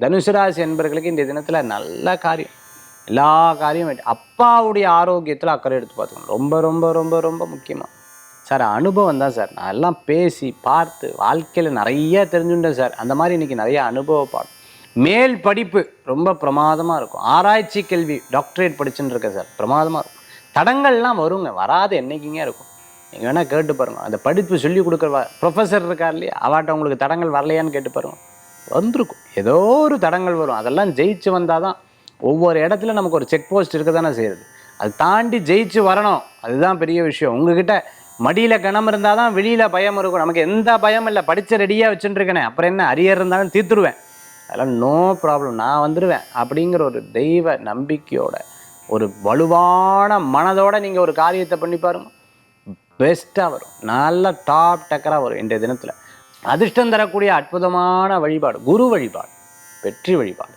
தனுசு ராசி என்பர்களுக்கு இந்த தினத்தில் நல்ல காரியம், எல்லா காரியம் அப்பாவுடைய ஆரோக்கியத்தில் அக்கறை எடுத்து பார்த்துக்கணும். ரொம்ப ரொம்ப ரொம்ப ரொம்ப முக்கியமாக சார் அனுபவம் தான் சார். நான் எல்லாம் பேசி பார்த்து வாழ்க்கையில் நிறைய தெரிஞ்சுட்டேன் சார். அந்த மாதிரி இன்றைக்கி நிறைய அனுபவ பாடம். மேல் படிப்பு ரொம்ப பிரமாதமாக இருக்கும். ஆராய்ச்சி கல்வி டாக்டரேட் படிச்சுன்னு இருக்கேன் சார், பிரமாதமாக இருக்கும். தடங்கள்லாம் வருங்க, வராது என்றைக்குங்க இருக்கும். நீங்கள் வேணால் கேட்டு பாருங்கள். அந்த படிப்பு சொல்லி கொடுக்குற ப்ரொஃபஸர் இருக்கார் இல்லையா, அவாட்ட உங்களுக்கு தடங்கள் வரலையான்னு கேட்டு பாருங்கள், வந்திருக்கும். ஏதோ ஒரு தடங்கள் வரும். அதெல்லாம் ஜெயிச்சு வந்தால் தான். ஒவ்வொரு இடத்துல நமக்கு ஒரு செக் போஸ்ட் இருக்க தானே செய்யுது. அது தாண்டி ஜெயிச்சு வரணும், அதுதான் பெரிய விஷயம். உங்ககிட்ட மடியில் கணம் இருந்தால் தான் வெளியில் பயம் இருக்கும். நமக்கு எந்த பயம் இல்லை, படித்த ரெடியாக வச்சுட்டுருக்கேனே, அப்புறம் என்ன அரியர் இருந்தாலும் தீர்த்துருவேன், அதெல்லாம் நோ ப்ராப்ளம், நான் வந்துடுவேன் அப்படிங்கிற ஒரு தெய்வ நம்பிக்கையோட ஒரு வலுவான மனதோட நீங்கள் ஒரு காரியத்தை பண்ணி பாருங்கள், பெஸ்ட்டாக வரும். நல்ல டாப் டக்கராக வரும். இன்றைய தினத்தில் அதிர்ஷ்டம் தரக்கூடிய அற்புதமான வழிபாடு குரு வழிபாடு, வெற்றி வழிபாடு.